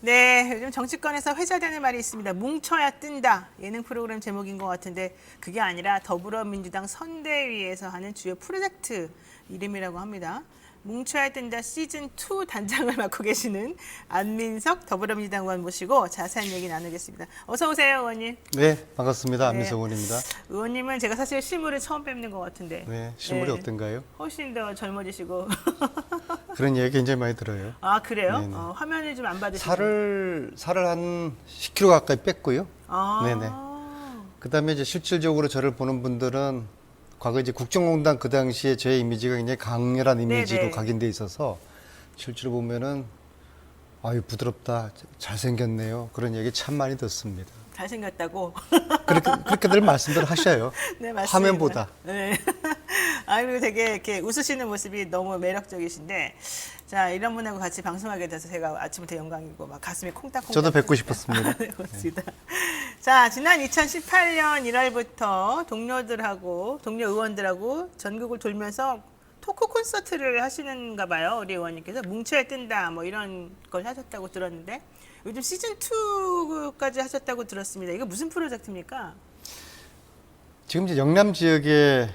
네, 요즘 정치권에서 회자되는 말이 있습니다. 뭉쳐야 뜬다. 예능 프로그램 제목인 것 같은데 그게 아니라 더불어민주당 선대위에서 하는 주요 프로젝트 이름이라고 합니다. 뭉쳐야 뜬다 시즌2 단장을 맡고 계시는 안민석 더불어민주당 의원 모시고 자세한 얘기 나누겠습니다. 어서 오세요, 의원님. 네, 반갑습니다. 안민석 의원입니다. 의원님은 제가 사실 실물을 처음 뵙는 것 같은데. 네, 실물이 어떤가요? 훨씬 더 젊어지시고. 그런 얘기 굉장히 많이 들어요. 아, 그래요? 네네. 화면을 좀 안 받으시고. 살을 한 10kg 가까이 뺐고요. 아. 네네. 그다음에 이제 실질적으로 저를 보는 분들은 과거 이제 국정농단 그 당시에 제 이미지가 굉장히 강렬한 이미지로 네네. 각인돼 있어서 실제로 보면은 아유 부드럽다, 잘생겼네요. 그런 얘기 참 많이 듣습니다. 잘생겼다고. 그렇게들 말씀들 하셔요. 네, 맞습니다. 화면보다. 네. 아, 그리고 되게 이렇게 웃으시는 모습이 너무 매력적이신데, 자, 이런 분하고 같이 방송하게 돼서 제가 아침부터 영광이고, 막 가슴이 콩닥콩닥. 저도 뵙고 싶었습니다. 네, 고맙습니다. 자, 지난 2018년 1월부터 동료 의원들하고 전국을 돌면서 토크 콘서트를 하시는가 봐요. 우리 의원님께서 뭉쳐야 뜬다, 뭐 이런 걸 하셨다고 들었는데, 요즘 시즌2까지 하셨다고 들었습니다. 이거 무슨 프로젝트입니까? 지금 이제 영남 지역에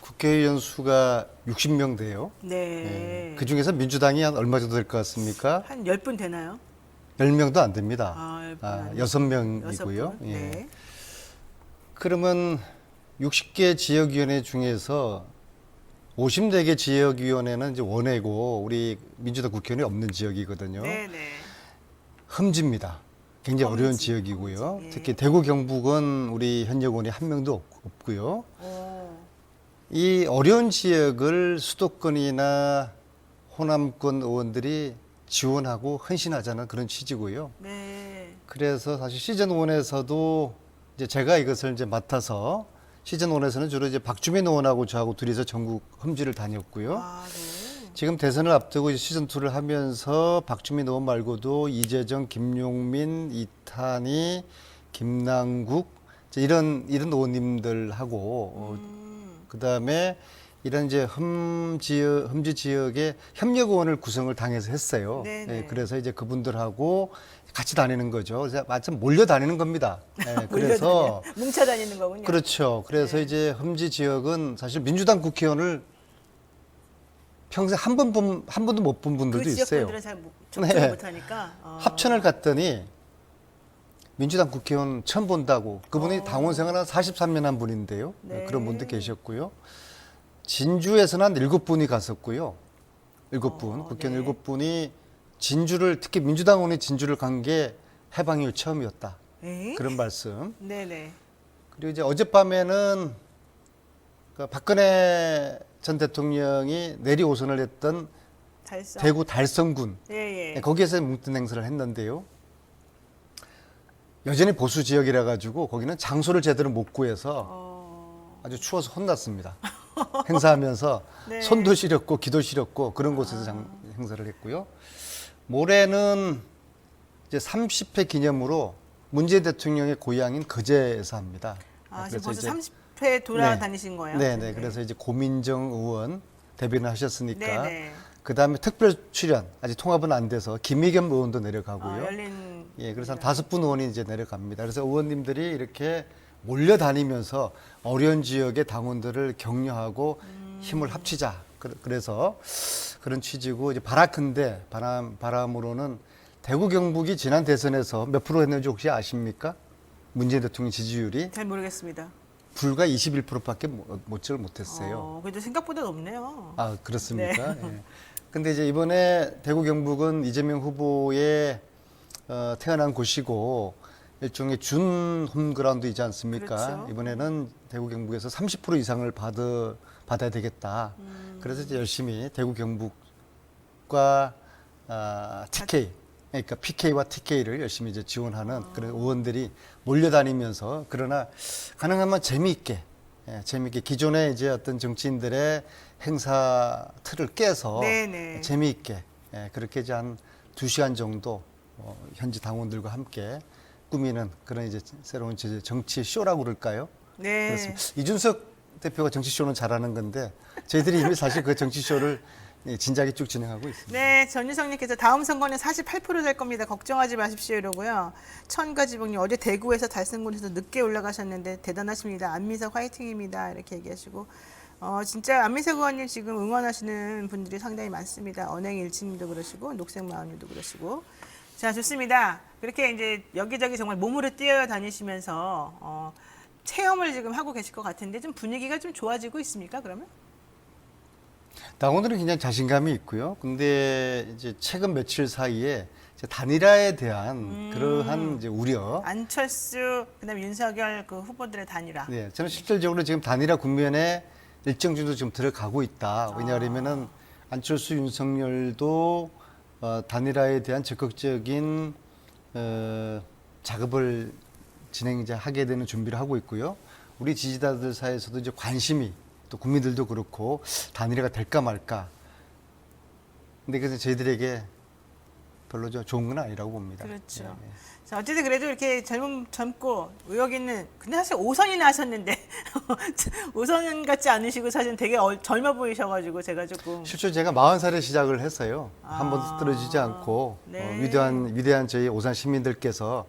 국회의원 수가 60명 돼요. 네. 그 중에서 민주당이 한 얼마 정도 될 것 같습니까? 한 10분 되나요? 10명도 안 됩니다. 아, 10분 안 돼요. 6명이고요. 여섯 분? 예. 네. 그러면 60개 지역위원회 중에서 54개 지역위원회는 이제 원외고 우리 민주당 국회의원이 없는 지역이거든요. 네네. 흠지입니다. 굉장히 어려운 험지, 지역이고요. 험지, 예. 특히 대구 경북은 우리 현역 의원이 한 명도 없고요. 오. 이 어려운 지역을 수도권이나 호남권 의원들이 지원하고 헌신하자는 그런 취지고요. 네. 그래서 사실 시즌 1에서도 이제 제가 이것을 이제 맡아서 시즌 1에서는 주로 이제 박주민 의원하고 저하고 둘이서 전국 험지를 다녔고요. 아, 네. 지금 대선을 앞두고 이제 시즌 2를 하면서 박주민 의원 말고도 이재정, 김용민, 이탄희, 김남국 이런 의원님들하고 그다음에 이런 이제 험지 지역의 협력 의원을 구성을 당해서 했어요. 네네. 예, 그래서 이제 그분들하고 같이 다니는 거죠. 그래서 마침 몰려 다니는 겁니다. 예, 그래서 뭉쳐 다니는 거군요. 그렇죠. 그래서 네. 이제 험지 지역은 사실 민주당 국회의원을 평생 한 번도 못 본 분들도 그 지역 있어요. 분들은 잘 접촉을 네. 못하니까. 합천을 갔더니 민주당 국회의원 처음 본다고 그분이 당원 생활 한 43년 한 분인데요. 네. 그런 분도 계셨고요. 진주에서는 한 7분이 갔었고요. 7분, 국회의원 네. 7분이 진주를 특히 민주당 의원이 진주를 간 게 해방 이후 처음이었다. 에? 그런 말씀. 네네. 그리고 이제 어젯밤에는 그 박근혜 전 대통령이 내리 오선을 했던 달성. 대구 달성군 예, 예. 거기에서 뭉뜬 행사를 했는데요. 여전히 보수 지역이라 가지고 거기는 장소를 제대로 못 구해서 아주 추워서 혼났습니다. 행사하면서 네. 손도 시렸고 기도 시렸고 그런 곳에서 행사를 했고요. 모레는 이제 30회 기념으로 문재인 대통령의 고향인 거제에서 합니다. 아, 지금 그래서 벌써 이제 30회 돌아다니신 거예요? 네. 그래서 이제 고민정 의원 대변을 하셨으니까 네네. 그 다음에 특별 출연 아직 통합은 안 돼서 김의겸 의원도 내려가고요. 열린. 예, 그래서 한 5분 의원이 이제 내려갑니다. 그래서 의원님들이 이렇게 몰려다니면서 어려운 지역의 당원들을 격려하고 힘을 합치자. 그래서 그런 취지고 이제 바라큰데 바람으로는 대구 경북이 지난 대선에서 몇 프로 했는지 혹시 아십니까? 문재인 대통령 지지율이 잘 모르겠습니다. 불과 21%밖에 못지를 못했어요. 그래도 생각보다 높네요. 아, 그렇습니까? 예. 근데 이제 이번에 대구 경북은 이재명 후보의 태어난 곳이고 일종의 준 홈그라운드이지 않습니까? 그렇죠. 이번에는 대구 경북에서 30% 이상을 받아야 되겠다. 그래서 이제 열심히 대구 경북과 TK, 그러니까 PK와 TK를 열심히 이제 지원하는 그런 의원들이 몰려다니면서 그러나 가능하면 재미있게 기존의 이제 어떤 정치인들의 행사 틀을 깨서 네네. 재미있게 그렇게 이제 한 2시간 정도 현지 당원들과 함께 꾸미는 그런 이제 새로운 정치 쇼라고 그럴까요? 네. 그렇습니다. 이준석 대표가 정치 쇼는 잘하는 건데 저희들이 이미 사실 그 정치 쇼를 예, 진작에 쭉 진행하고 있습니다. 네, 전유성님께서 다음 선거는 48%될 겁니다. 걱정하지 마십시오 이러고요. 천가지봉님 어제 대구에서 달성군에서 늦게 올라가셨는데 대단하십니다. 안민석 화이팅입니다. 이렇게 얘기하시고 진짜 안민석 의원님 지금 응원하시는 분들이 상당히 많습니다. 언행일치님도 그러시고 녹색마을님도 그러시고 자 좋습니다. 그렇게 이제 여기저기 정말 몸으로 뛰어다니시면서 체험을 지금 하고 계실 것 같은데 좀 분위기가 좀 좋아지고 있습니까? 그러면? 당원들은 굉장히 자신감이 있고요. 근데 이제 최근 며칠 사이에 이제 단일화에 대한 그러한 이제 우려. 안철수 그다음에 윤석열 그 후보들의 단일화. 네, 저는 실질적으로 지금 단일화 국면에 일정 정도 좀 들어가고 있다. 왜냐하면은 안철수, 윤석열도 단일화에 대한 적극적인 작업을 진행 이제 하게 되는 준비를 하고 있고요. 우리 지지자들 사이에서도 이제 관심이 또 국민들도 그렇고 단일화가 될까 말까. 근데 그래서 저희들에게 별로 좋은 건 아니라고 봅니다. 그렇죠. 네, 네. 자, 어쨌든 그래도 이렇게 젊고 의욕 있는 근데 사실 5선이나 하셨는데 5선 같지 않으시고 사실 되게 젊어 보이셔가지고 제가 조금 실제 제가 40살에 시작을 했어요. 한 번도 아, 떨어지지 않고 네. 위대한 저희 오산 시민들께서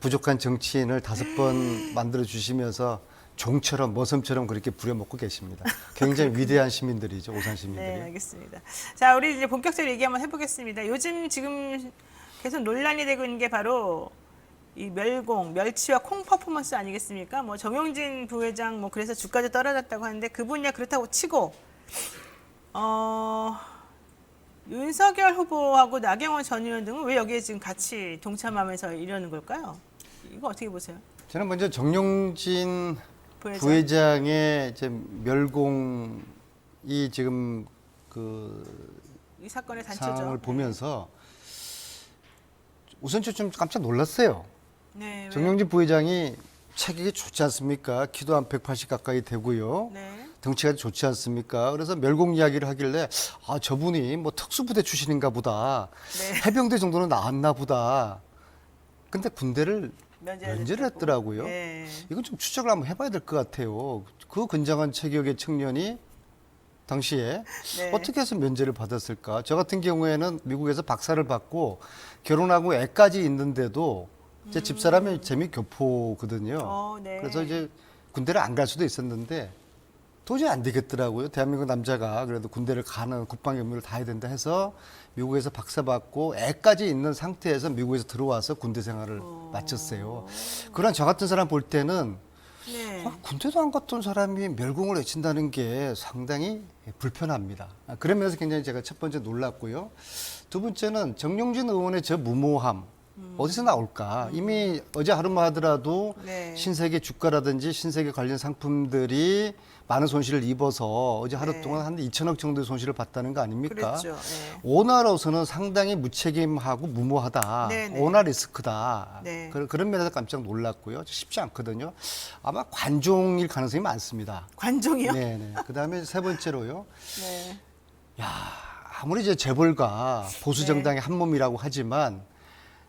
부족한 정치인을 5번 만들어 주시면서 종처럼 머슴처럼 그렇게 부려먹고 계십니다. 굉장히 위대한 시민들이죠, 오산 시민들이. 네, 알겠습니다. 자, 우리 이제 본격적으로 얘기 한번 해보겠습니다. 요즘 지금 계속 논란이 되고 있는 게 바로 이 멸치와 콩 퍼포먼스 아니겠습니까? 뭐 정용진 부회장 뭐 그래서 주가도 떨어졌다고 하는데 그분이야 그렇다고 치고 윤석열 후보하고 나경원 전 의원 등은 왜 여기에 지금 같이 동참하면서 이러는 걸까요? 이거 어떻게 보세요? 저는 먼저 정용진 부회장. 부회장의 이제 멸공이 지금 이 사건의 상황을 단초죠. 보면서 우선 좀 깜짝 놀랐어요. 네. 정용진 부회장이 체격이 좋지 않습니까? 키도 한 180 가까이 되고요. 네. 덩치가 좋지 않습니까? 그래서 멸공 이야기를 하길래 저분이 뭐 특수부대 출신인가 보다. 네. 해병대 정도는 나왔나 보다. 근데 군대를 면제를 면제를 했더라고요. 네. 이건 좀 추적을 한번 해봐야 될 것 같아요. 그 건장한 체격의 청년이 당시에 네. 어떻게 해서 면제를 받았을까? 저 같은 경우에는 미국에서 박사를 받고 결혼하고 애까지 있는데도 제 집사람이 재미교포거든요. 네. 그래서 이제 군대를 안 갈 수도 있었는데 도저히 안 되겠더라고요. 대한민국 남자가 그래도 군대를 가는 국방 의무를 다해야 된다 해서 미국에서 박사 받고 애까지 있는 상태에서 미국에서 들어와서 군대 생활을 마쳤어요. 그런 저 같은 사람 볼 때는 네. 군대도 안 갔던 사람이 멸공을 외친다는 게 상당히 불편합니다. 그런 면에서 굉장히 제가 첫 번째 놀랐고요. 두 번째는 정용진 의원의 저 무모함 어디서 나올까? 이미 어제 하루만 하더라도 네. 신세계 주가라든지 신세계 관련 상품들이 많은 손실을 입어서 어제 하루 네. 동안 한 2천억 정도의 손실을 봤다는 거 아닙니까? 그랬죠. 네. 오나로서는 상당히 무책임하고 무모하다. 네, 네. 오나 리스크다. 네. 그런 면에서 깜짝 놀랐고요. 쉽지 않거든요. 아마 관종일 가능성이 많습니다. 관종이요? 네네. 그다음에 세 번째로요. 네. 아무리 이제 재벌과 보수 정당의 한 몸이라고 하지만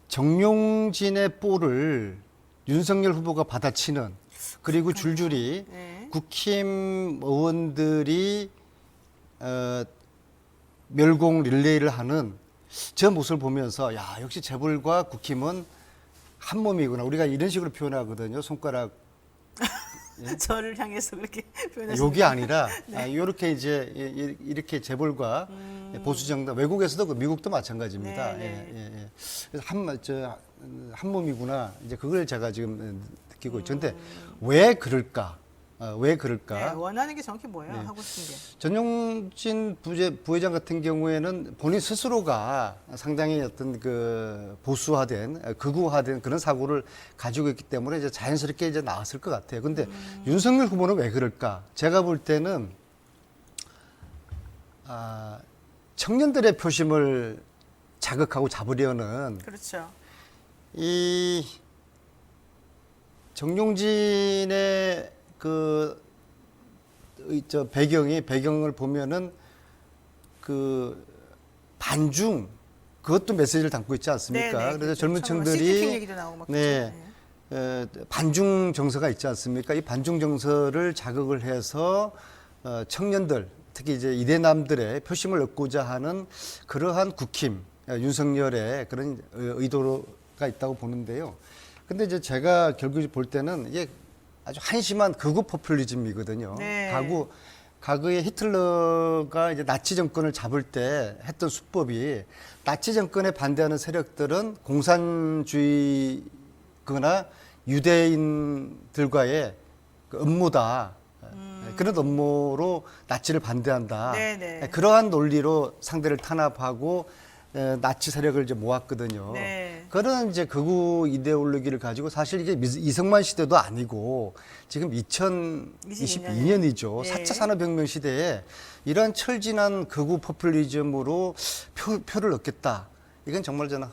정용진의 볼을 윤석열 후보가 받아치는 그리고 줄줄이 네. 국힘 의원들이 멸공 릴레이를 하는 저 모습을 보면서 역시 재벌과 국힘은 한 몸이구나. 우리가 이런 식으로 표현하거든요. 손가락 저를 향해서 그렇게 표현하시는 욕이 아니라 이렇게 이제 이렇게 재벌과 보수 정당 외국에서도 미국도 마찬가지입니다. 네, 그래서 한 몸이구나. 이제 그걸 제가 지금 느끼고 있죠. 근데 왜 그럴까? 왜 그럴까? 네, 원하는 게 정확히 뭐예요? 네. 하고 싶은 게. 전용진 부회장 같은 경우에는 본인 스스로가 상당히 어떤 보수화된, 극우화된 그런 사고를 가지고 있기 때문에 이제 자연스럽게 이제 나왔을 것 같아요. 근데 윤석열 후보는 왜 그럴까? 제가 볼 때는, 청년들의 표심을 자극하고 잡으려는 그렇죠. 이 정용진의 배경을 보면은 반중 그것도 메시지를 담고 있지 않습니까? 네, 네, 그래서 젊은 시진핑 층들이 얘기도 나오고 막 네, 그렇죠. 반중 정서가 있지 않습니까? 이 반중 정서를 자극을 해서 청년들 특히 이제 이대남들의 표심을 얻고자 하는 그러한 국힘 윤석열의 그런 의도가 있다고 보는데요. 근데 이제 제가 결국 볼 때는 이게 아주 한심한 극우 포퓰리즘이거든요. 네. 과거에 히틀러가 이제 나치 정권을 잡을 때 했던 수법이 나치 정권에 반대하는 세력들은 공산주의거나 유대인들과의 그 음모다. 그런 음모로 나치를 반대한다. 네네. 그러한 논리로 상대를 탄압하고 나치 세력을 이제 모았거든요. 네. 그런 이제 극우 이데올로기를 가지고 사실 이게 이승만 시대도 아니고 지금 2022년이죠. 네. 4차 산업혁명 시대에 이런 철진한 극우 포퓰리즘으로 표를 얻겠다. 이건 정말 저는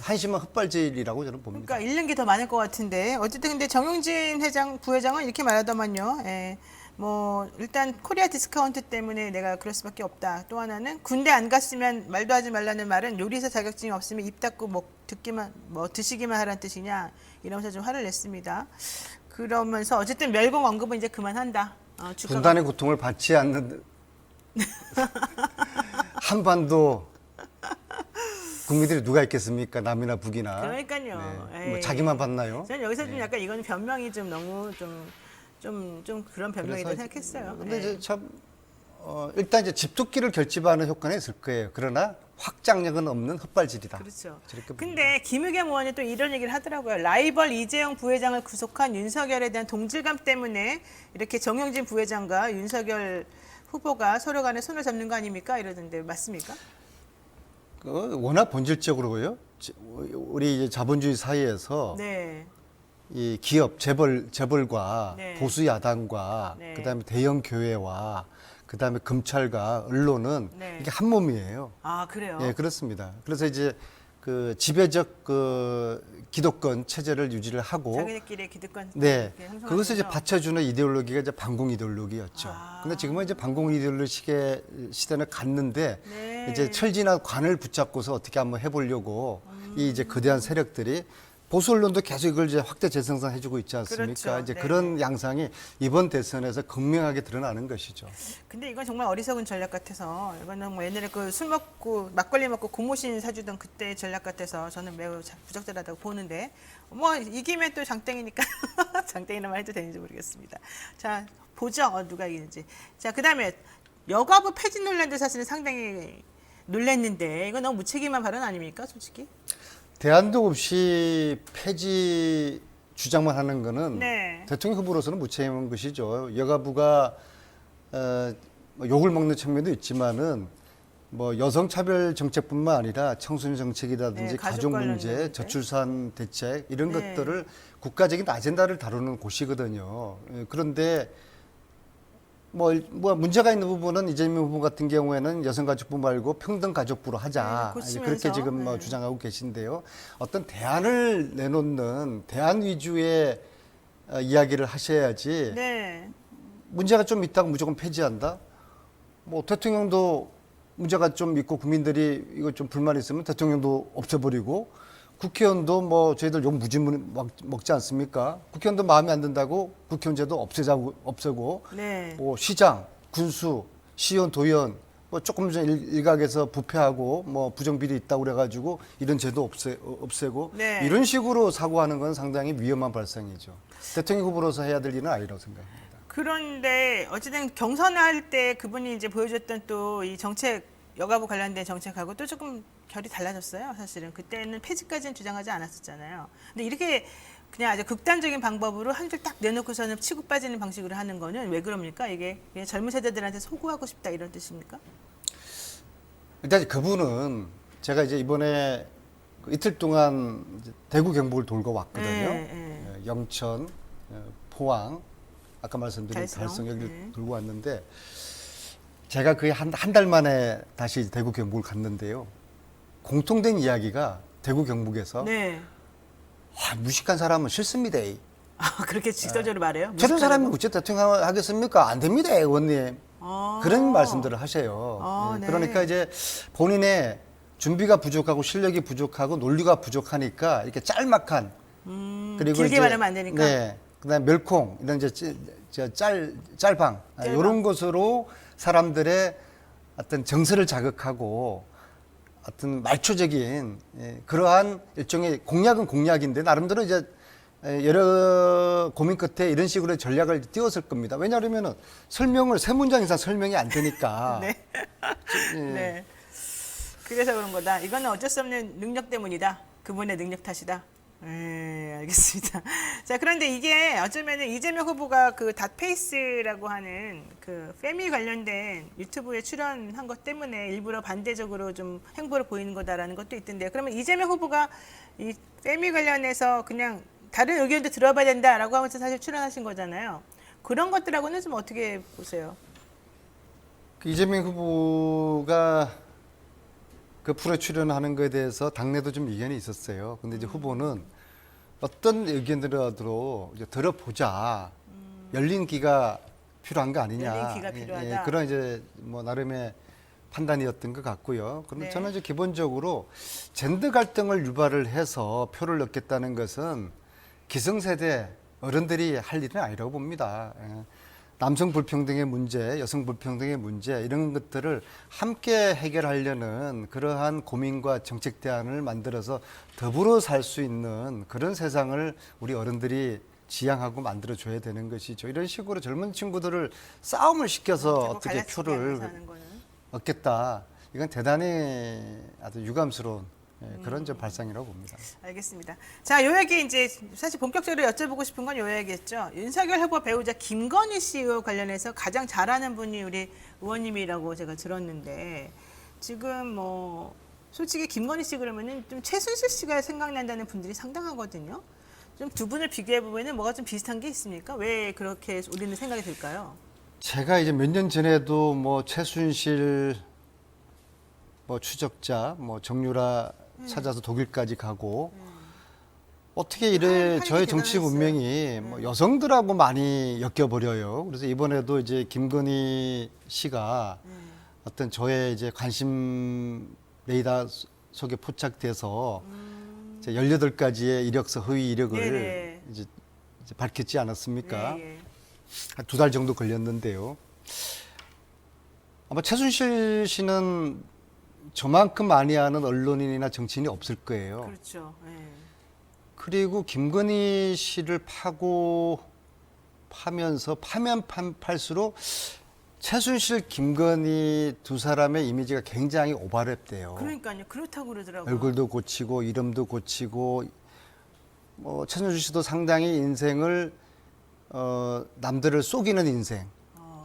한심한 헛발질이라고 저는 봅니다. 그러니까 잃는 게 더 많을 것 같은데 어쨌든 근데 정용진 부회장은 이렇게 말하더만요. 예. 뭐 일단 코리아 디스카운트 때문에 내가 그럴 수밖에 없다. 또 하나는 군대 안 갔으면 말도 하지 말라는 말은 요리사 자격증이 없으면 입 닫고 드시기만 하라는 뜻이냐 이러면서 좀 화를 냈습니다. 그러면서 어쨌든 멸공 언급은 이제 그만한다. 주가가 분단의 고통을 받지 않는 한반도 국민들이 누가 있겠습니까? 남이나 북이나. 그러니까요. 네. 뭐 에이. 자기만 봤나요? 저는 여기서 좀 약간 이거는 변명이 좀 너무 좀 그런 변명이라고 그래서 생각했어요. 근데 예. 이제 참 일단 이제 집토끼를 결집하는 효과는 있을 거예요. 그러나 확장력은 없는 헛발질이다. 그렇죠. 저렇게 봅니다. 근데 김의겸 의원이 또 이런 얘기를 하더라고요. 라이벌 이재용 부회장을 구속한 윤석열에 대한 동질감 때문에 이렇게 정영진 부회장과 윤석열 후보가 서로 간에 손을 잡는 거 아닙니까? 이러던데 맞습니까? 워낙 본질적으로요. 우리 이제 자본주의 사회에서 네. 이 기업 재벌과 네. 보수 야당과 네. 그다음에 대형 교회와 그다음에 검찰과 언론은 네. 이게 한 몸이에요. 아, 그래요? 예, 그렇습니다. 그래서 이제 그 지배적 그 기득권 체제를 유지를 하고 자기네끼리 기득권 네. 이렇게 형성하는 그것을 이제 거죠? 받쳐주는 이데올로기가 이제 반공 이데올로기였죠. 아. 근데 지금은 이제 반공 이데올로기 시대는 갔는데 네. 이제 철진한 관을 붙잡고서 어떻게 한번 해보려고 이 이제 거대한 세력들이 보수 언론도 계속 이걸 이제 확대 재생산해주고 있지 않습니까? 그렇죠. 이제 네. 그런 양상이 이번 대선에서 극명하게 드러나는 것이죠. 근데 이건 정말 어리석은 전략 같아서 이거는 뭐 옛날에 그 술 먹고 막걸리 먹고 고무신 사주던 그때의 전략 같아서 저는 매우 부적절하다고 보는데 뭐 이기면 또 장땡이니까 장땡이란 말 해도 되는지 모르겠습니다. 자 보죠 누가 이기는지. 자 그다음에 여가부 폐지 논란도 사실은 상당히 놀랐는데 이거 너무 무책임한 발언 아닙니까 솔직히? 대안도 없이 폐지 주장만 하는 거는 네. 대통령 후보로서는 무책임한 것이죠. 여가부가 뭐 욕을 먹는 측면도 있지만은 뭐 여성 차별 정책뿐만 아니라 청소년 정책이라든지 네, 가족 가족 관련 문제, 문제. 저출산 대책 이런 네. 것들을 국가적인 아젠다를 다루는 곳이거든요. 그런데 뭐 문제가 있는 부분은 이재명 후보 같은 경우에는 여성가족부 말고 평등가족부로 하자. 네, 고치면서. 그렇게 지금 뭐 네. 주장하고 계신데요. 어떤 대안을 내놓는 대안 위주의 이야기를 하셔야지 네. 문제가 좀 있다고 무조건 폐지한다? 뭐 대통령도 문제가 좀 있고 국민들이 이거 좀 불만 있으면 대통령도 없애버리고 국회의원도 뭐 저희들 욕 무지 먹지 않습니까? 국회의원도 마음에 안 든다고 국회의원제도 없애고 네. 뭐 시장, 군수, 시의원, 도의원 뭐 조금 전 일각에서 부패하고 뭐 부정비리 있다고 그래가지고 이런 제도 없애고 네. 이런 식으로 사고하는 건 상당히 위험한 발상이죠. 대통령 후보로서 해야 될 일은 아니라고 생각합니다. 그런데 어쨌든 경선할 때 그분이 이제 보여줬던 또 이 정책 여가부 관련된 정책하고 또 조금 결이 달라졌어요. 사실은 그때는 폐지까지는 주장하지 않았었잖아요. 근데 이렇게 그냥 아주 극단적인 방법으로 한 줄 딱 내놓고서는 치고 빠지는 방식으로 하는 거는 왜 그럽니까? 이게 그냥 젊은 세대들한테 소구하고 싶다 이런 뜻입니까? 일단 그분은 제가 이제 이번에 이틀 동안 이제 대구 경북을 돌고 왔거든요. 네. 영천, 포항, 아까 말씀드린 달성. 달성 여기를 네. 돌고 왔는데 제가 거의 한 달 만에 다시 대구 경북을 갔는데요. 공통된 이야기가 대구 경북에서 네. 무식한 사람은 싫습니다. 아, 그렇게 직설적으로 말해요? 저런 사람이 무식하다고? 어째 대통령 하겠습니까? 안 됩니다, 의원님. 아. 그런 말씀들을 하세요. 아, 네. 그러니까 이제 본인의 준비가 부족하고 실력이 부족하고 논리가 부족하니까 이렇게 짤막한 그리고 길게 이제 말하면 안 되니까? 네. 그다음에 멸콩 이런 이제 짤방 짤방. 이런 것으로 사람들의 어떤 정서를 자극하고 어떤 말초적인 그러한 일종의 공약은 공약인데 나름대로 이제 여러 고민 끝에 이런 식으로 전략을 띄웠을 겁니다. 왜냐하면은 설명을 세 문장 이상 설명이 안 되니까. 네. 네. 그래서 그런 거다. 이거는 어쩔 수 없는 능력 때문이다. 그분의 능력 탓이다. 네, 알겠습니다. 자, 그런데 이게 어쩌면은 이재명 후보가 그 닷페이스라고 하는 그 페미 관련된 유튜브에 출연한 것 때문에 일부러 반대적으로 좀 행보를 보이는 거다라는 것도 있던데요. 그러면 이재명 후보가 이 페미 관련해서 그냥 다른 의견도 들어봐야 된다라고 하면서 사실 출연하신 거잖아요. 그런 것들하고는 좀 어떻게 보세요? 그 이재명 후보가 그 프로에 출연하는 것에 대해서 당내도 좀 이견이 있었어요. 근데 이제 후보는 어떤 의견들이라도 이제 들어보자. 열린 귀가 필요한 거 아니냐. 열린 귀가 필요하다. 그런 이제 뭐 나름의 판단이었던 것 같고요. 그런데 네. 저는 이제 기본적으로 젠더 갈등을 유발을 해서 표를 얻겠다는 것은 기성세대 어른들이 할 일은 아니라고 봅니다. 남성 불평등의 문제, 여성 불평등의 문제 이런 것들을 함께 해결하려는 그러한 고민과 정책 대안을 만들어서 더불어 살 수 있는 그런 세상을 우리 어른들이 지향하고 만들어줘야 되는 것이죠. 이런 식으로 젊은 친구들을 싸움을 시켜서 어떻게 표를 얻겠다. 이건 대단히 아주 유감스러운 그런 좀 발상이라고 봅니다. 알겠습니다. 자, 요 얘기 이제 사실 본격적으로 여쭤보고 싶은 건 요 얘기겠죠. 윤석열 후보 배우자 김건희 씨 의혹 관련해서 가장 잘 아는 분이 우리 의원님이라고 제가 들었는데 지금 뭐 솔직히 김건희 씨 그러면은 좀 최순실 씨가 생각난다는 분들이 상당하거든요. 좀 두 분을 비교해 보면은 뭐가 좀 비슷한 게 있습니까? 왜 그렇게 우리는 생각이 들까요? 제가 이제 몇 년 전에도 뭐 최순실 뭐 추적자, 뭐 정유라 찾아서 독일까지 가고 어떻게 이래 저의 정치 운명이 뭐 여성들하고 많이 엮여버려요. 그래서 이번에도 이제 김건희 씨가 어떤 저의 이제 관심 레이더 속에 포착돼서 이제 18가지의 이력서 허위 이력을 네네. 이제 밝혔지 않았습니까? 예, 예. 한 2달 정도 걸렸는데요. 아마 최순실 씨는 저만큼 많이 아는 언론인이나 정치인이 없을 거예요. 그렇죠. 예. 그리고 김건희 씨를 파면서 파면 팔수록 최순실, 김건희 두 사람의 이미지가 굉장히 오버랩돼요. 그러니까요. 그렇다고 그러더라고요. 얼굴도 고치고 이름도 고치고 뭐 최순실 씨도 상당히 인생을 남들을 속이는 인생.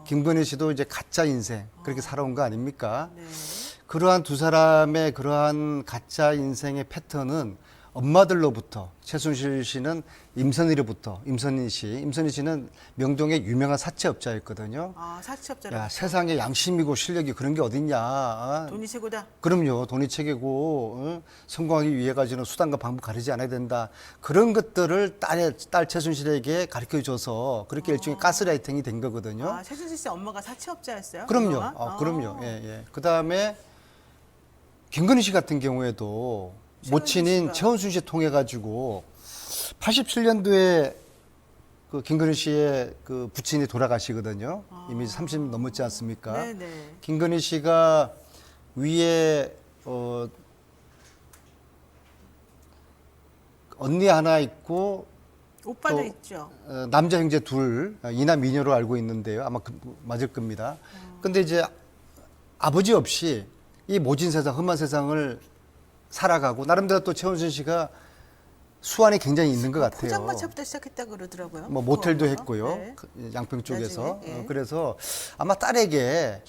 김건희 씨도 이제 가짜 인생 그렇게 살아온 거 아닙니까? 네. 그러한 두 사람의 그러한 가짜 인생의 패턴은 엄마들로부터 최순실 씨는 임선희 씨는 명동의 유명한 사채업자였거든요. 아, 사채업자라고. 야, 세상에 양심이고 실력이 그런 게 어딨냐. 돈이 최고다. 그럼요. 돈이 책이고 성공하기 위해 가지는 수단과 방법 가리지 않아야 된다. 그런 것들을 딸 최순실에게 가르쳐줘서 그렇게 일종의 가스라이팅이 된 거거든요. 아, 최순실 씨 엄마가 사채업자였어요? 그럼요. 엄마가? 그럼요. 예, 예. 그다음에 김건희 씨 같은 경우에도 모친인 최원순 씨 통해 가지고 87년도에 그 김건희 씨의 그 부친이 돌아가시거든요. 이미 30년 넘었지 않습니까? 네네. 김건희 씨가 위에 언니 하나 있고 오빠도 또, 있죠. 남자 형제 둘 이남 이녀로 알고 있는데요. 아마 맞을 겁니다. 근데 이제 아버지 없이 이 모진 세상, 험한 세상을 살아가고 나름대로 또 최원순 씨가 수완이 굉장히 있는 것 같아요. 포장마차부터 시작했다 그러더라고요. 뭐 모텔도 그 엄마가. 했고요. 네. 양평 쪽에서. 나중에, 예. 그래서 아마 딸에게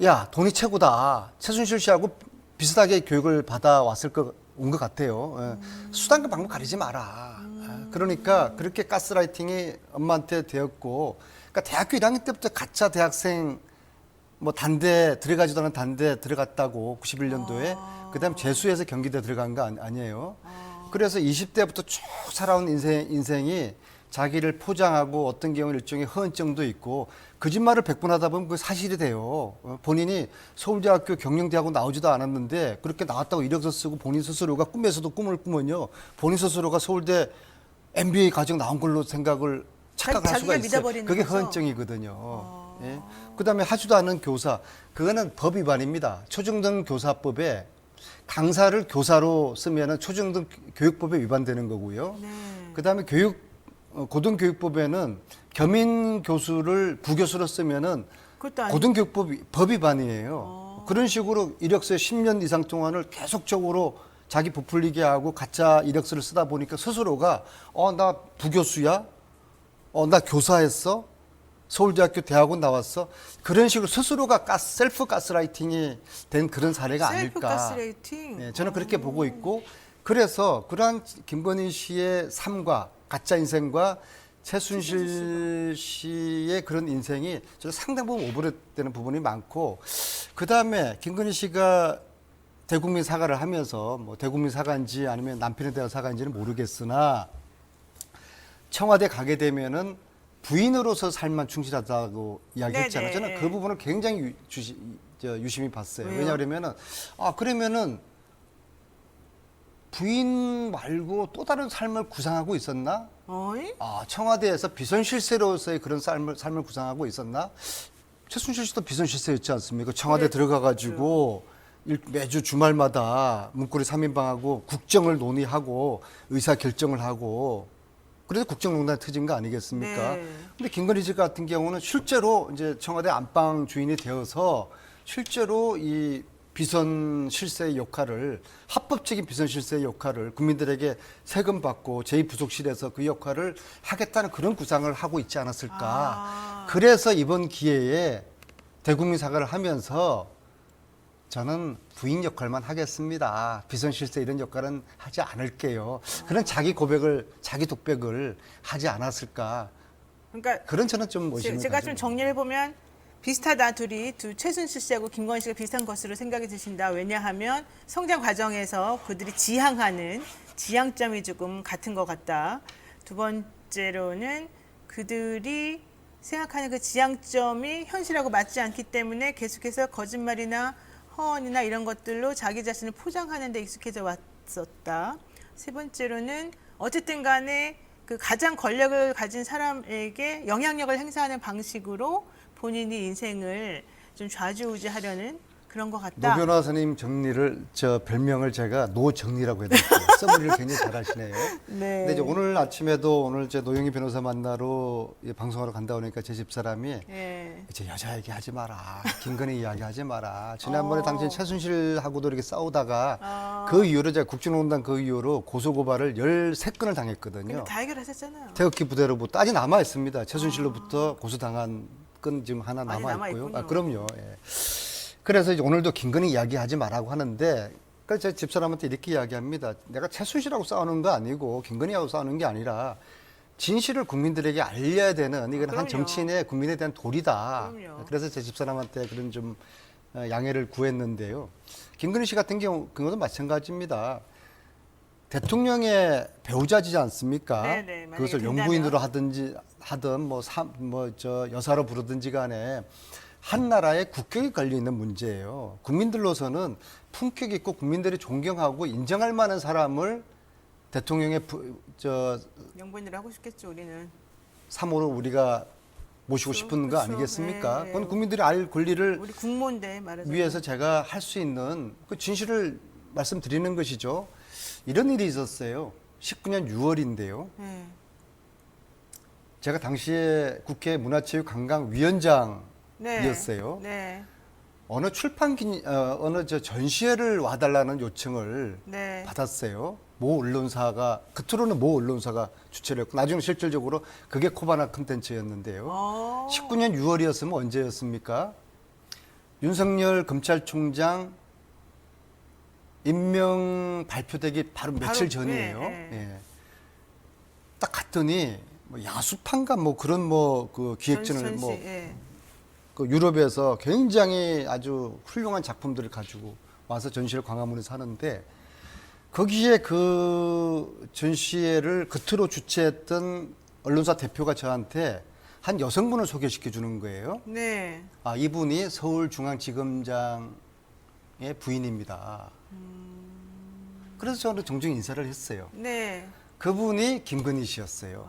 야 돈이 최고다. 최순실 씨하고 비슷하게 교육을 받아왔을 온 것 같아요. 수단과 방법 가리지 마라. 그러니까 그렇게 가스라이팅이 엄마한테 되었고, 그러니까 대학교 1학년 때부터 가짜 대학생 뭐 단대 들어가지도 않은 단대 들어갔다고 91년도에 그다음 재수해서 경기대 들어간 거 아니에요. 그래서 20대부터 쭉 살아온 인생이 자기를 포장하고 어떤 경우는 일종의 허언증도 있고 거짓말을 100번 하다 보면 그게 사실이 돼요. 본인이 서울대학교 경영대학원 나오지도 않았는데 그렇게 나왔다고 이력서 쓰고 본인 스스로가 꿈에서도 꿈을 꾸면요. 본인 스스로가 서울대 MBA 과정 나온 걸로 생각을 착각할 자기가 수가 있어요. 믿어버리는 그게 거죠? 허언증이거든요. 예? 그다음에 하지도 않은 교사, 그거는 법 위반입니다. 초중등 교사법에 강사를 교사로 쓰면은 초중등 교육법에 위반되는 거고요. 네. 그다음에 고등교육법에는 겸임 교수를 부교수로 쓰면은 그것도 아니. 법 위반이에요. 그런 식으로 이력서에 10년 이상 동안을 계속적으로 자기 부풀리게 하고 가짜 이력서를 쓰다 보니까 스스로가 나 부교수야? 나 교사했어? 서울대학교 대학원 나왔어? 그런 식으로 스스로가 셀프 가스라이팅이 된 그런 사례가 셀프 아닐까. 가스레이팅. 네, 저는 그렇게 보고 있고, 그래서 그러한 김건희 씨의 삶과 가짜 인생과 최순실 씨의 그런 인생이 저는 상당 부분 오버랩되는 부분이 많고, 그 다음에 김건희 씨가 대국민 사과를 하면서 뭐 대국민 사과인지 아니면 남편에 대한 사과인지는 모르겠으나 청와대 가게 되면은 부인으로서 삶만 충실하다고 이야기했잖아요. 네네. 저는 그 부분을 굉장히 유심히 봤어요. 왜요? 왜냐하면은 그러면은 부인 말고 또 다른 삶을 구상하고 있었나? 어이? 청와대에서 비선실세로서의 그런 삶을 구상하고 있었나? 최순실 씨도 비선실세였지 않습니까? 청와대 그래, 들어가가지고 매주 주말마다 문고리 3인방하고 국정을 논의하고 의사 결정을 하고, 그래서 국정농단 터진 거 아니겠습니까? 네. 근데 김건희 씨 같은 경우는 실제로 이제 청와대 안방 주인이 되어서 실제로 이 비선 실세의 역할을, 합법적인 비선 실세의 역할을 국민들에게 세금 받고 제2부속실에서 그 역할을 하겠다는 그런 구상을 하고 있지 않았을까. 그래서 이번 기회에 대국민 사과를 하면서 저는 부인 역할만 하겠습니다. 비선 실세 이런 역할은 하지 않을게요. 그런 자기 고백을, 자기 독백을 하지 않았을까. 그러니까 그런 저는 좀 의심을 제가 가지고. 좀 정리해 보면 비슷하다 둘이 최순실 씨하고 김건희 씨가 비슷한 것으로 생각이 드신다. 왜냐하면 성장 과정에서 그들이 지향하는 지향점이 조금 같은 것 같다. 두 번째로는 그들이 생각하는 그 지향점이 현실하고 맞지 않기 때문에 계속해서 거짓말이나 허언이나 이런 것들로 자기 자신을 포장하는 데 익숙해져 왔었다. 세 번째로는 어쨌든 간에 그 가장 권력을 가진 사람에게 영향력을 행사하는 방식으로 본인이 인생을 좀 좌지우지하려는 그런 것 같다. 노 변호사님 정리를, 별명을 제가 노정리라고 해드릴게요. 써머리를 굉장히 잘하시네요. 네. 근데 이제 오늘 아침에도 오늘 노영희 변호사 만나러 방송하러 간다 보니까 제 집사람이 예. 이제 여자 얘기하지 마라, 김건희 이야기하지 마라. 지난번에 당신 최순실하고도 이렇게 싸우다가 그 이후로 제가 국정농단 그 이후로 고소고발을 13건을 당했거든요. 근데 다 해결하셨잖아요. 태극기 부대로부터 아직 남아 있습니다. 최순실로부터 고소당한 건 지금 하나 아직 남아 있고요. 남아있군요. 그럼요. 예. 그래서 이제 오늘도 김건희 이야기하지 말라고 하는데, 그래서 제 집사람한테 이렇게 이야기합니다. 내가 최순실하고 싸우는 거 아니고 김건희하고 싸우는 게 아니라 진실을 국민들에게 알려야 되는, 이건 한 그럼요. 정치인의 국민에 대한 도리다. 그럼요. 그래서 제 집사람한테 그런 좀 양해를 구했는데요. 김건희 씨 같은 경우 그것도 마찬가지입니다. 대통령의 배우자지 않습니까? 네네, 만약에 그것을 된다면. 영부인으로 하든 여사로 부르든지 간에 한 나라의 국격이 걸려 있는 문제예요. 국민들로서는 품격 있고 국민들이 존경하고 인정할 만한 사람을 대통령의 영부인으로 하고 싶겠죠, 우리는. 3호로 우리가 모시고 싶은 거 그렇죠. 아니겠습니까? 네, 그건 네. 국민들이 알 권리를 우리 국모인데 말하자면. 위해서 제가 할 수 있는 그 진실을 말씀드리는 것이죠. 이런 일이 있었어요. 19년 6월인데요. 네. 제가 당시에 국회 문화체육관광위원장이었어요. 네. 어느 전시회를 와달라는 요청을 네. 받았어요. 모 언론사가, 겉으로는 모 언론사가 주최를 했고, 나중에 실질적으로 그게 코바나 콘텐츠였는데요. 19년 6월이었으면 언제였습니까? 윤석열 검찰총장 임명 발표되기 바로 며칠 전이에요. 예. 딱 갔더니 뭐 야수판가 뭐 그런 그 기획전을 그 유럽에서 굉장히 아주 훌륭한 작품들을 가지고 와서 전시를 광화문에서 하는데, 거기에 그 전시회를 겉으로 주최했던 언론사 대표가 저한테 한 여성분을 소개시켜 주는 거예요. 네. 이분이 서울중앙지검장의 부인입니다. 그래서 저는 종종 인사를 했어요. 네. 그분이 김건희 씨였어요.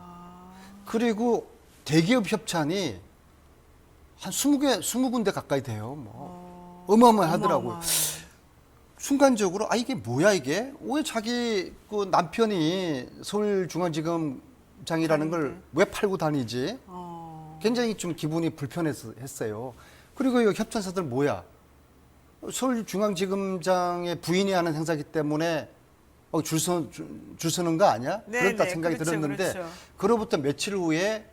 그리고 대기업 협찬이 한 20군데 가까이 돼요. 뭐 어마어마하더라고요. 어마어마하네. 순간적으로 이게 뭐야 이게? 왜 자기 그 남편이 서울중앙지검장이라는 걸 왜 팔고 다니지? 굉장히 좀 기분이 불편했어요. 그리고 이 협찬사들 뭐야? 서울중앙지검장의 부인이 하는 행사기 때문에 줄 서는 거 아니야? 네, 그렇다 네, 생각이 그렇죠, 들었는데 그렇죠. 그로부터 며칠 후에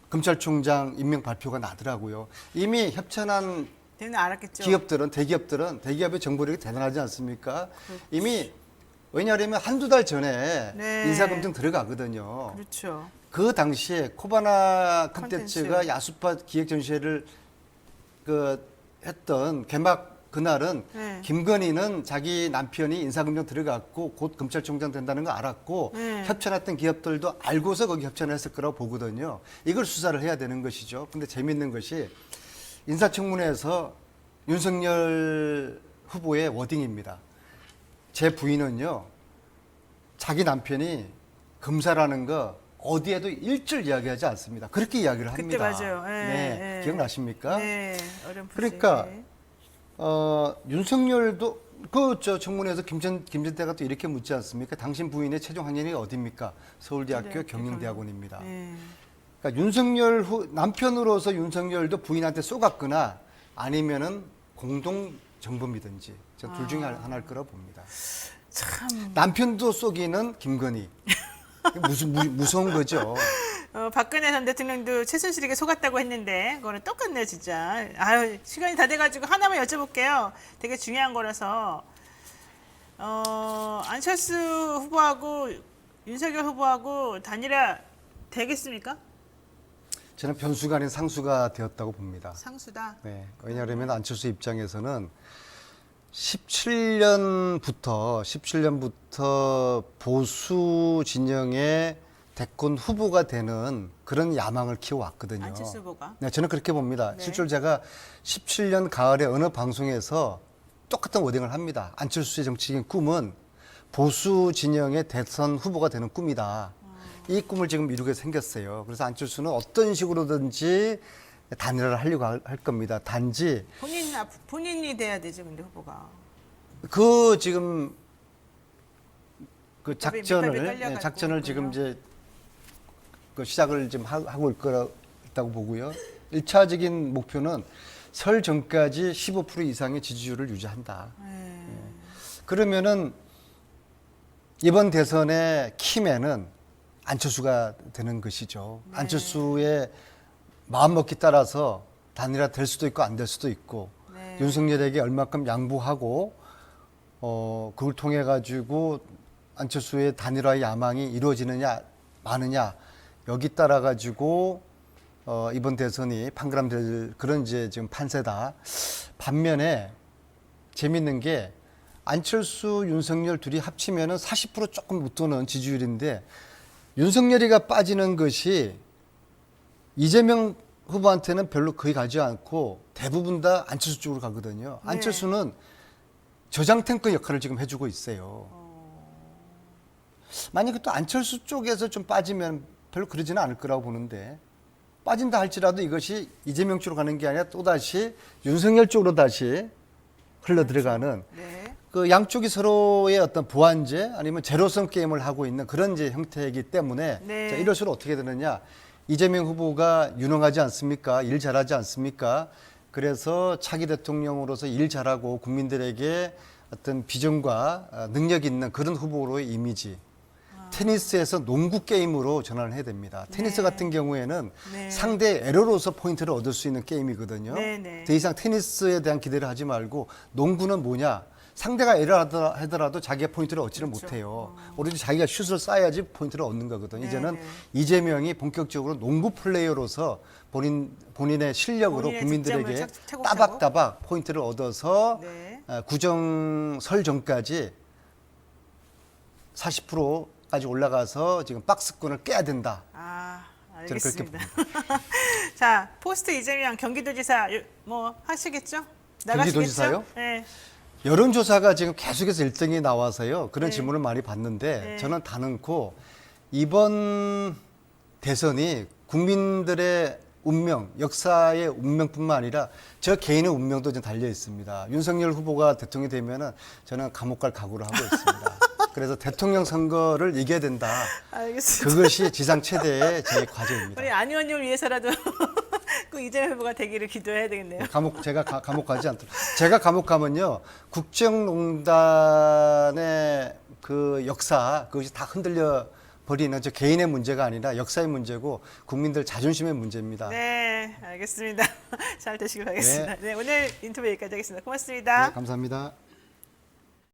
검찰총장 임명 발표가 나더라고요. 이미 협찬한 대는 알았겠죠. 대기업의 정보력이 대단하지 않습니까? 이미 왜냐하면 한두 달 전에 네. 인사검증 들어가거든요. 그렇죠. 그 당시에 코바나 콘텐츠. 콘텐츠가 야수파 기획 전시회를 했던 개막 그날은 네. 김건희는 자기 남편이 인사검증 들어갔고 곧 검찰총장 된다는 거 알았고 네. 협찬했던 기업들도 알고서 거기 협찬을 했을 거라고 보거든요. 이걸 수사를 해야 되는 것이죠. 근데 재밌는 것이 인사청문회에서 윤석열 후보의 워딩입니다. 제 부인은요, 자기 남편이 검사라는 거 어디에도 일절 이야기하지 않습니다. 그렇게 이야기를 합니다. 그때 맞아요. 예, 네, 예. 기억나십니까? 네, 어렴풋이. 그러니까 네. 윤석열도 청문회에서 김전태가 또 이렇게 묻지 않습니까? 당신 부인의 최종 학년이 어디입니까? 서울대학교 경영대학원입니다. 네. 그러니까 남편으로서 윤석열도 부인한테 쏘갔거나 아니면은 공동 정범이든지 저 둘 중에 하나일 거라 봅니다. 참 남편도 쏘기는 김건희. 무서운 거죠. 박근혜 전 대통령도 최순실에게 속았다고 했는데 그거는 똑같네요 진짜. 아유 시간이 다 돼가지고 하나만 여쭤볼게요. 되게 중요한 거라서 안철수 후보하고 윤석열 후보하고 단일화 되겠습니까? 저는 변수가 아닌 상수가 되었다고 봅니다. 상수다. 네, 왜냐하면 안철수 입장에서는 17년부터 보수 진영의 대권 후보가 되는 그런 야망을 키워왔거든요. 안철수 후보가. 네, 저는 그렇게 봅니다. 네. 실제로 제가 17년 가을에 어느 방송에서 똑같은 워딩을 합니다. 안철수의 정치적인 꿈은 보수 진영의 대선 후보가 되는 꿈이다. 이 꿈을 지금 이루게 생겼어요. 그래서 안철수는 어떤 식으로든지 단일화를 하려고 할 겁니다. 단지 본인이 돼야 되죠, 근데 후보가. 지금 그 밑밥이 깔려가지고 작전을 지금 있군요. 이제 시작을 지금 하고 있다고 보고요. 1차적인 목표는 설 전까지 15% 이상의 지지율을 유지한다. 그러면은 이번 대선의 키맨은 안철수가 되는 것이죠. 네. 안철수의 마음먹기 따라서 단일화 될 수도 있고 안 될 수도 있고 네. 윤석열에게 얼마큼 양보하고 그걸 통해 가지고 안철수의 단일화의 야망이 이루어지느냐 마느냐 여기 따라 가지고 이번 대선이 판가름될 그런 이제 지금 판세다. 반면에 재밌는 게 안철수, 윤석열 둘이 합치면은 40% 조금 못 도는 지지율인데 윤석열이가 빠지는 것이 이재명 후보한테는 별로 거의 가지 않고 대부분 다 안철수 쪽으로 가거든요. 네. 안철수는 저장 탱크 역할을 지금 해주고 있어요. 만약에 또 안철수 쪽에서 좀 빠지면 별로 그러지는 않을 거라고 보는데 빠진다 할지라도 이것이 이재명 쪽으로 가는 게 아니라 또다시 윤석열 쪽으로 다시 흘러 들어가는 네. 그 양쪽이 서로의 어떤 보완제 아니면 제로섬 게임을 하고 있는 그런 이제 형태이기 때문에 네. 자, 이럴수록 어떻게 되느냐 이재명 후보가 유능하지 않습니까? 일 잘하지 않습니까? 그래서 차기 대통령으로서 일 잘하고 국민들에게 어떤 비전과 능력 있는 그런 후보로의 이미지 테니스에서 농구 게임으로 전환을 해야 됩니다. 테니스 네. 같은 경우에는 네. 상대 에러로서 포인트를 얻을 수 있는 게임이거든요. 네, 네. 더 이상 테니스에 대한 기대를 하지 말고 농구는 뭐냐? 상대가 에러를 하더라도 자기가 포인트를 얻지를 그렇죠. 못해요. 오로지 자기가 슛을 쏴야지 포인트를 얻는 거거든요. 네, 이제는 네. 이재명이 본격적으로 농구 플레이어로서 본인의 실력으로 본인의 국민들에게 득점을 차곡차곡. 따박따박 포인트를 얻어서 네. 구정 설 전까지 40%까지 올라가서 지금 박스권을 깨야 된다. 저는 그렇게 알겠습니다. 자, 포스트 이재명 경기도지사 뭐 하시겠죠? 나가시겠죠? 경기도지사요? 네. 여론조사가 지금 계속해서 1등이 나와서요. 그런 네. 질문을 많이 받는데 네. 저는 다 넣고 이번 대선이 국민들의 운명, 역사의 운명뿐만 아니라 저 개인의 운명도 좀 달려 있습니다. 윤석열 후보가 대통령이 되면은 저는 감옥 갈 각오를 하고 있습니다. 그래서 대통령 선거를 이겨야 된다. 알겠습니다. 그것이 지상 최대의 제 과제입니다. 우리 안 의원님을 위해서라도 꼭 이재명 후보가 되기를 기도해야 되겠네요. 제가 감옥 가지 않도록. 제가 감옥 가면요, 국정농단의 그 역사, 그것이 다 흔들려 버리는 저 개인의 문제가 아니라 역사의 문제고 국민들 자존심의 문제입니다. 네, 알겠습니다. 잘 되시길 바라겠습니다. 네, 오늘 인터뷰 여기까지 하겠습니다. 고맙습니다. 네, 감사합니다.